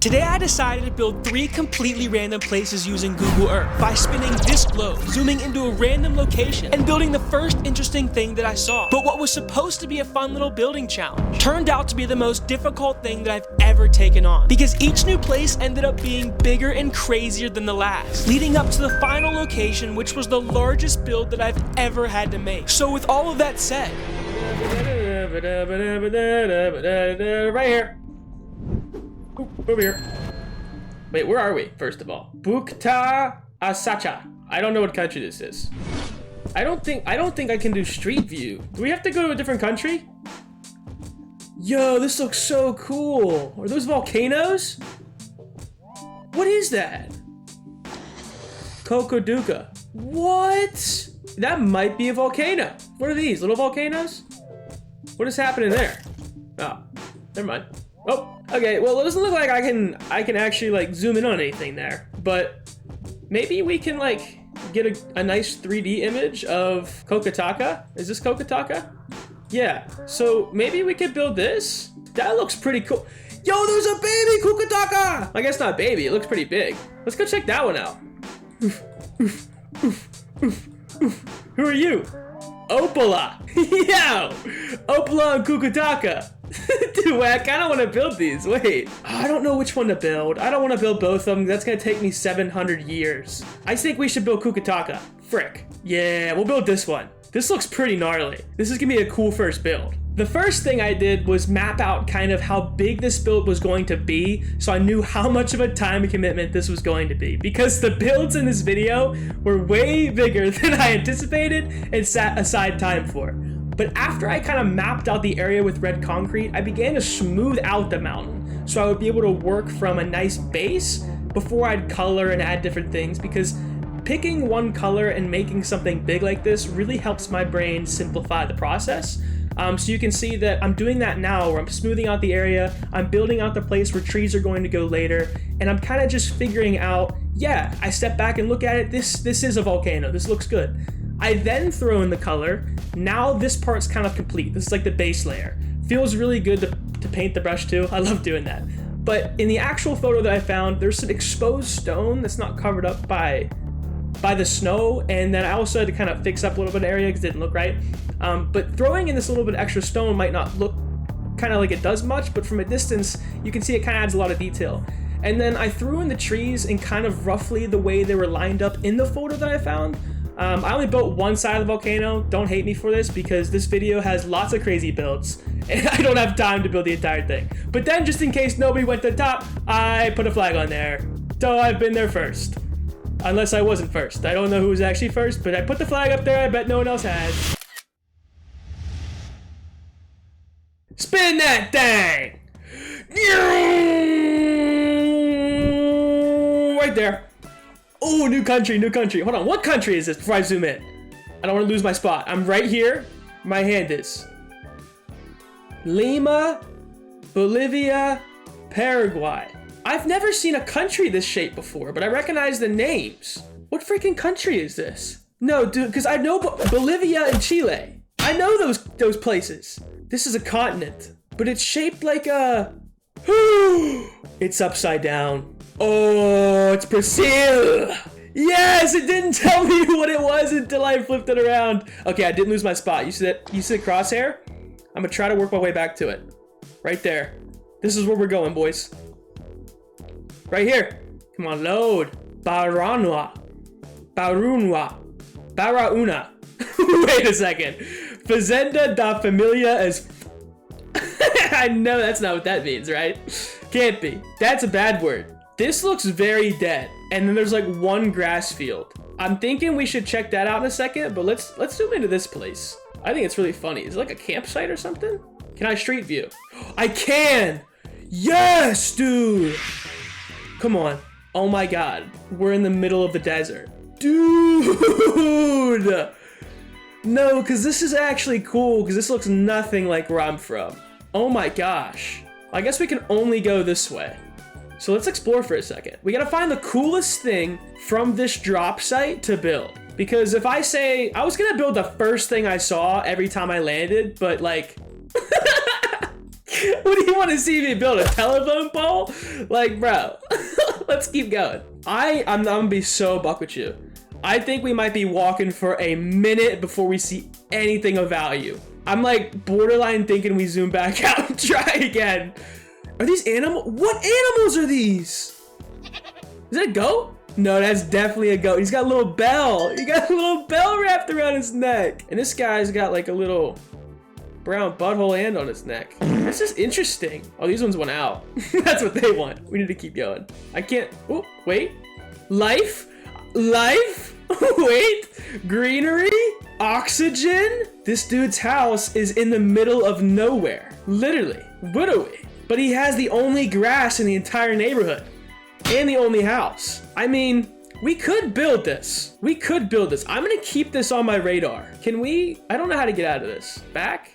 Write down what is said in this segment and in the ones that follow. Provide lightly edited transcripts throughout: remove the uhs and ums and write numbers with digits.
Today I decided to build 3 completely random places using Google Earth by spinning this globe, zooming into a random location, and building the first interesting thing that I saw. But what was supposed to be a fun little building challenge turned out to be the most difficult thing that I've ever taken on, because each new place ended up being bigger and crazier than the last, leading up to the final location, which was the largest build that I've ever had to make. So with all of that said, right here. Over here. Wait, where are we, first of all? Bukta Asacha. I don't know what country this is. I don't think I can do street view. Do we have to go to a different country? Yo, this looks so cool. Are those volcanoes? What is that? Kokoduka. What? That might be a volcano. What are these, little volcanoes? What is happening there? Oh, never mind. Oh, okay, well, it doesn't look like I can actually like zoom in on anything there, but maybe we can like get a nice 3D image of Kokotaka. Is this Kokotaka? Yeah, so maybe we could build this. That looks pretty cool. Yo, there's a baby Kokotaka! I guess not baby, it looks pretty big. Let's go check that one out. Who are you? Opola. Yo, Opola and Kokotaka. Dude, wait, I kind of want to build these. Wait, I don't know which one to build. I don't want to build both of them. That's going to take me 700 years. I think we should build Kokotaka. Frick. Yeah, we'll build this one. This looks pretty gnarly. This is going to be a cool first build. The first thing I did was map out kind of how big this build was going to be, so I knew how much of a time commitment this was going to be, because the builds in this video were way bigger than I anticipated and set aside time for. But after I kind of mapped out the area with red concrete, I began to smooth out the mountain so I would be able to work from a nice base before I'd color and add different things, because picking one color and making something big like this really helps my brain simplify the process. So you can see that I'm doing that now, where I'm smoothing out the area, I'm building out the place where trees are going to go later, and I'm kind of just figuring out, yeah, I step back and look at it, this is a volcano, this looks good. I then throw in the color. Now this part's kind of complete. This is like the base layer. Feels really good to paint the brush too. I love doing that. But in the actual photo that I found, there's some exposed stone that's not covered up by the snow, and then I also had to kind of fix up a little bit of area because it didn't look right. But throwing in this little bit extra stone might not look kind of like it does much, but from a distance, you can see it kind of adds a lot of detail. And then I threw in the trees in kind of roughly the way they were lined up in the photo that I found. I only built one side of the volcano. Don't hate me for this, because this video has lots of crazy builds and I don't have time to build the entire thing. But then, just in case nobody went to the top, I put a flag on there. So I've been there first. Unless I wasn't first. I don't know who was actually first, but I put the flag up there. I bet no one else has. Spin that thing! Right there. Oh, new country, new country. Hold on, what country is this before I zoom in? I don't want to lose my spot. I'm right here. My hand is. Lima, Bolivia, Paraguay. I've never seen a country this shape before, but I recognize the names. What freaking country is this? No, dude, because I know Bolivia and Chile. I know those places. This is a continent, but it's shaped like a... It's upside down. Oh, it's Brazil! Yes, it didn't tell me what it was until I flipped it around. Okay, I didn't lose my spot. You see that? You see the crosshair? I'm gonna try to work my way back to it. Right there. This is where we're going, boys. Right here. Come on, load. Barauna. Wait a second. Fazenda da Familia is... I know that's not what that means, right? Can't be. That's a bad word. This looks very dead. And then there's like one grass field. I'm thinking we should check that out in a second, but let's zoom into this place. I think it's really funny. Is it like a campsite or something? Can I street view? I can! Yes, dude! Come on. Oh my God. We're in the middle of the desert. Dude! No, because this is actually cool, because this looks nothing like where I'm from. Oh my gosh. I guess we can only go this way. So let's explore for a second. We gotta find the coolest thing from this drop site to build. Because if I say, I was gonna build the first thing I saw every time I landed, but like, What do you want to see me build, a telephone pole? Like, bro, let's keep going. I'm gonna be so buck with you. I think we might be walking for a minute before we see anything of value. I'm like borderline thinking we zoom back out and try again. Are these animals? What animals are these? Is that a goat? No, that's definitely a goat. He's got a little bell. He got a little bell wrapped around his neck. And this guy's got like a little brown butthole and on his neck. This is interesting. Oh, these ones went out. That's what they want. We need to keep going. I can't. Oh, wait. Life? Life? Wait. Greenery? Oxygen? This dude's house is in the middle of nowhere. Literally. Literally. But he has the only grass in the entire neighborhood. And the only house. I mean, we could build this. We could build this. I'm gonna keep this on my radar. Can we? I don't know how to get out of this. Back?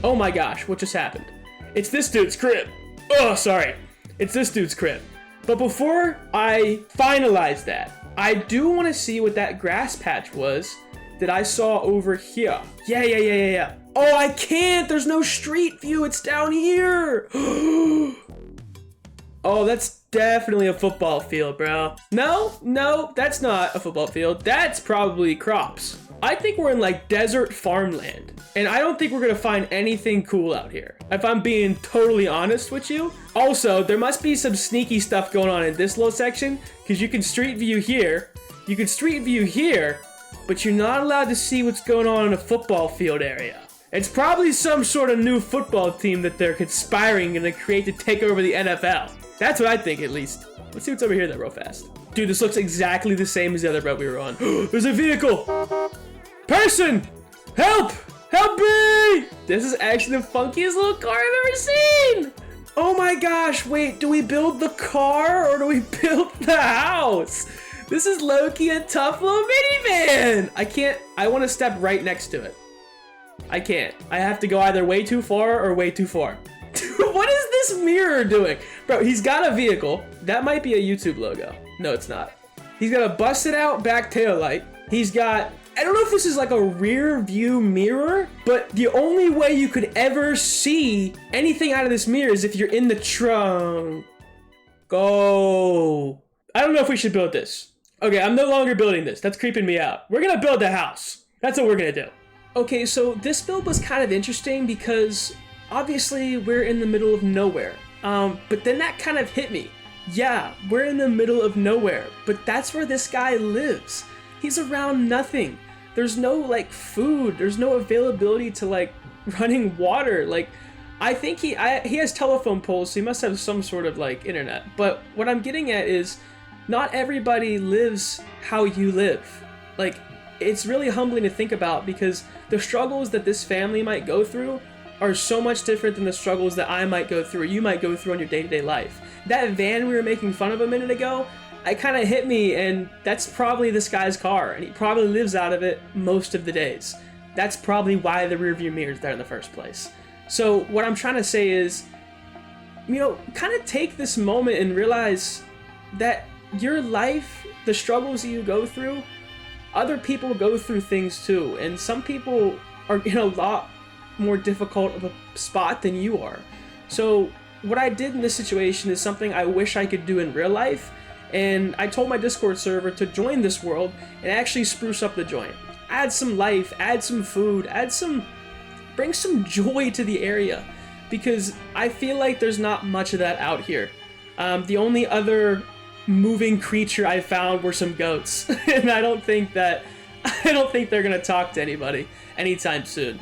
Oh my gosh, what just happened? It's this dude's crib. Oh, sorry. It's this dude's crib. But before I finalize that, I do want to see what that grass patch was that I saw over here. Yeah. Oh, I can't. There's no street view. It's down here. Oh, that's definitely a football field, bro. No, that's not a football field. That's probably crops. I think we're in like desert farmland. And I don't think we're gonna find anything cool out here, if I'm being totally honest with you. Also, there must be some sneaky stuff going on in this little section, because you can street view here, you can street view here, but you're not allowed to see what's going on in a football field area. It's probably some sort of new football team that they're conspiring to create to take over the NFL. That's what I think, at least. Let's see what's over here though, real fast. Dude, this looks exactly the same as the other road we were on. There's a vehicle! Person! Help! Help me! This is actually the funkiest little car I've ever seen! Oh my gosh, wait, do we build the car or do we build the house? This is low-key a tough little minivan! I want to step right next to it. I can't. I have to go either way too far or way too far. What is this mirror doing? Bro, he's got a vehicle. That might be a YouTube logo. No, it's not. He's got a busted out back tail light. He's got, I don't know if this is like a rear view mirror, but the only way you could ever see anything out of this mirror is if you're in the trunk. Go. I don't know if we should build this. Okay, I'm no longer building this. That's creeping me out. We're gonna build a house. That's what we're gonna do. Okay, so this build was kind of interesting because obviously we're in the middle of nowhere. But then that kind of hit me. Yeah, we're in the middle of nowhere, but that's where this guy lives. He's around nothing. There's no like food. There's no availability to like running water. Like, I think he has telephone poles, so he must have some sort of like internet. But what I'm getting at is not everybody lives how you live. Like, it's really humbling to think about because the struggles that this family might go through are so much different than the struggles that I might go through or you might go through in your day-to-day life. That van we were making fun of a minute ago, it kind of hit me, and that's probably this guy's car, and he probably lives out of it most of the days. That's probably why the rearview mirror is there in the first place. So what I'm trying to say is, you know, kind of take this moment and realize that your life, the struggles you go through, other people go through things too, and some people are in a lot more difficult of a spot than you are. So what I did in this situation is something I wish I could do in real life, and I told my Discord server to join this world and actually spruce up the joint. Add some life, add some food, bring some joy to the area, because I feel like there's not much of that out here. The only other moving creature I found were some goats, and I don't think they're gonna talk to anybody anytime soon.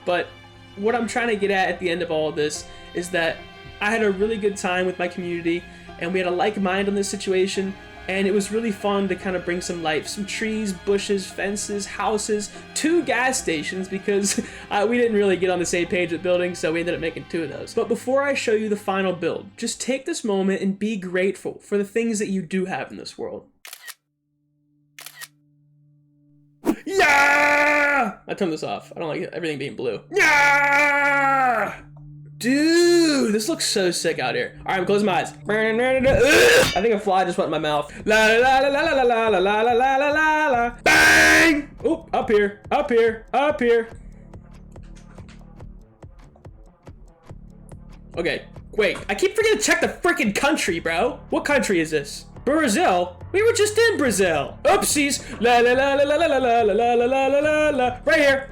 But what I'm trying to get at the end of all of this is that I had a really good time with my community, and we had a like mind on this situation, and it was really fun to kind of bring some life, some trees, bushes, fences, houses, 2 gas stations, because we didn't really get on the same page with building, so we ended up making 2 of those. But before I show you the final build, just take this moment and be grateful for the things that you do have in this world. Yeah! I turned this off. I don't like everything being blue. Yeah! Dude, this looks so sick out here. All right, I'm closing my eyes. I think a fly just went in my mouth. La la la la la la la la la la la la la. Bang! Oop, up here, up here, up here. Okay, wait. I keep forgetting to check the freaking country, bro. What country is this? Brazil? We were just in Brazil. Oopsies. La la la la la la la la la la la la la. Right here.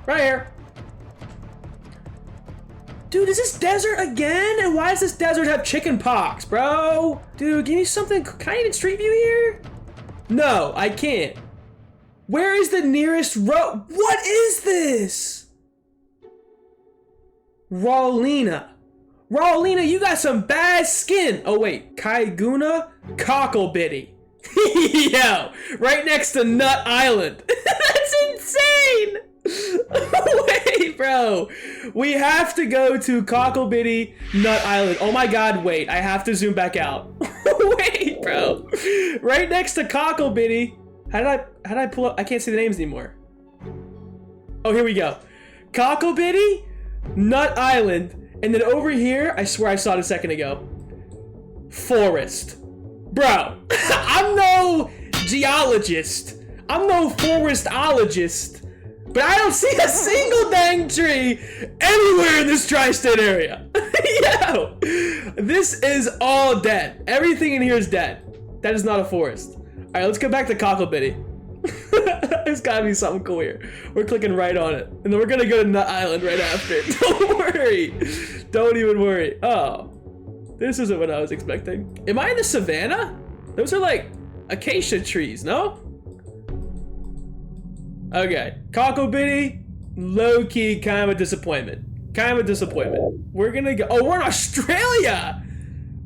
Right here. Dude, is this desert again? And why does this desert have chicken pox, bro? Dude, give me something. Can I even street view here? No, I can't. Where is the nearest road? What is this? Rawlina. Rawlina, you got some bad skin. Oh wait, Kaiguna Cocklebitty. Yo, right next to Nut Island. That's insane. Wait, bro. We have to go to Cocklebitty Nut Island. Oh my god, wait. I have to zoom back out. Wait, bro. Right next to Cocklebitty. How did I pull up? I can't see the names anymore. Oh, here we go. Cocklebitty Nut Island. And then over here, I swear I saw it a second ago. Forest. Bro, I'm no geologist. I'm no forestologist. But I don't see a single dang tree anywhere in this tri-state area. Yo, this is all dead. Everything in here is dead. That is not a forest. All right, let's go back to Cocklebitty. There's gotta be something cool here. We're clicking right on it. And then we're gonna go to Nut Island right after it. Don't worry. Don't even worry. Oh, this isn't what I was expecting. Am I in the savannah? Those are like acacia trees, no? Okay, Cocklebitty, low-key kind of a disappointment. Kind of a disappointment. We're gonna go, oh, we're in Australia!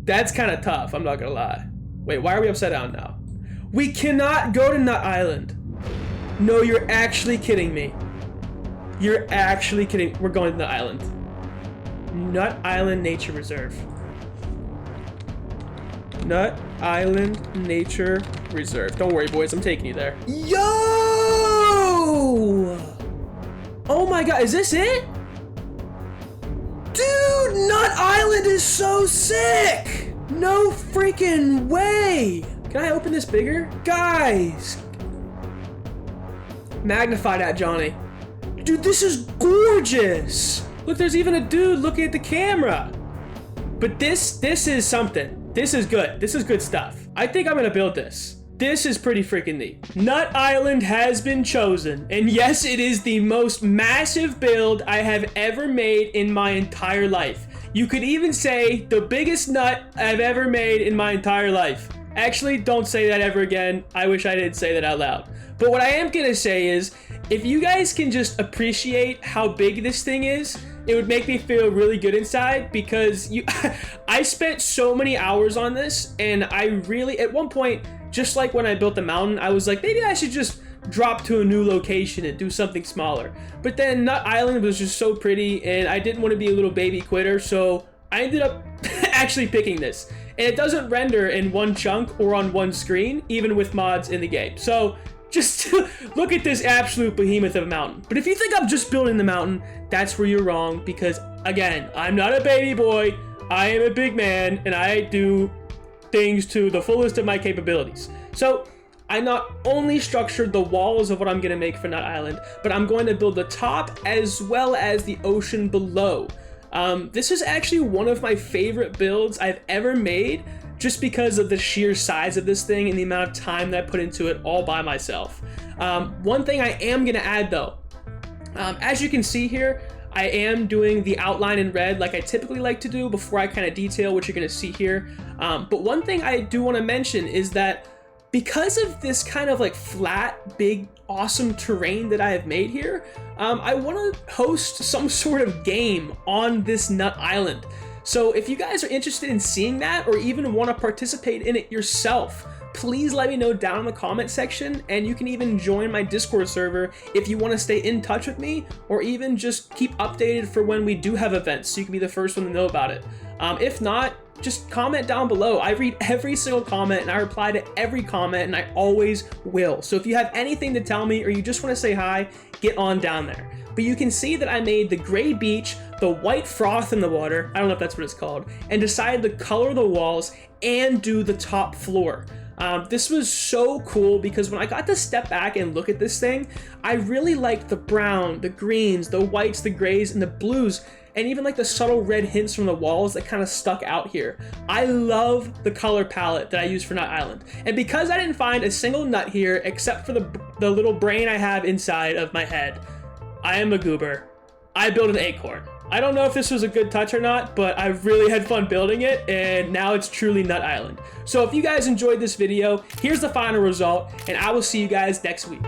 That's kind of tough, I'm not gonna lie. Wait, why are we upside down now? We cannot go to Nut Island. No, you're actually kidding me. You're actually kidding. We're going to Nut Island. Nut Island Nature Reserve. Nut Island Nature Reserve. Don't worry, boys, I'm taking you there. Yo! Oh my god, is this it? Dude, Nut Island is so sick! No freaking way! Can I open this bigger? Guys! Magnify that, Johnny. Dude, this is gorgeous! Look, there's even a dude looking at the camera. But this is something. This is good. This is good stuff. I think I'm gonna build this. This is pretty freaking neat. Nut Island has been chosen. And yes, it is the most massive build I have ever made in my entire life. You could even say the biggest nut I've ever made in my entire life. Actually, don't say that ever again. I wish I didn't say that out loud. But what I am gonna say is, if you guys can just appreciate how big this thing is, it would make me feel really good inside, because I spent so many hours on this, and I really, at one point, just like when I built the mountain, I was like, maybe I should just drop to a new location and do something smaller. But then Nut Island was just so pretty, and I didn't want to be a little baby quitter, so I ended up actually picking this. And it doesn't render in one chunk or on one screen, even with mods in the game. So just look at this absolute behemoth of a mountain. But if you think I'm just building the mountain, that's where you're wrong, because again, I'm not a baby boy. I am a big man, and I do things to the fullest of my capabilities. So I not only structured the walls of what I'm gonna make for Nut Island, but I'm going to build the top as well as the ocean below. This is actually one of my favorite builds I've ever made, just because of the sheer size of this thing and the amount of time that I put into it all by myself. One thing I am gonna add though, as you can see here, I am doing the outline in red like I typically like to do before I kind of detail what you're gonna see here. But one thing I do want to mention is that because of this kind of like flat, big, awesome terrain that I have made here, I want to host some sort of game on this Nut Island. So if you guys are interested in seeing that, or even want to participate in it yourself, please let me know down in the comment section, and you can even join my Discord server if you want to stay in touch with me, or even just keep updated for when we do have events so you can be the first one to know about it. If not, just comment down below. I read every single comment and I reply to every comment, and I always will. So if you have anything to tell me, or you just want to say hi, get on down there. But you can see that I made the gray beach, the white froth in the water, I don't know if that's what it's called, and decided to color the walls and do the top floor. This was so cool because when I got to step back and look at this thing, I really liked the brown, the greens, the whites, the grays, and the blues. and even like the subtle red hints from the walls that kind of stuck out here. I love the color palette that I used for Nut Island. And because I didn't find a single nut here except for the little brain I have inside of my head, I am a goober. I built an acorn. I don't know if this was a good touch or not, but I really had fun building it, and now it's truly Nut Island. So if you guys enjoyed this video, here's the final result, and I will see you guys next week.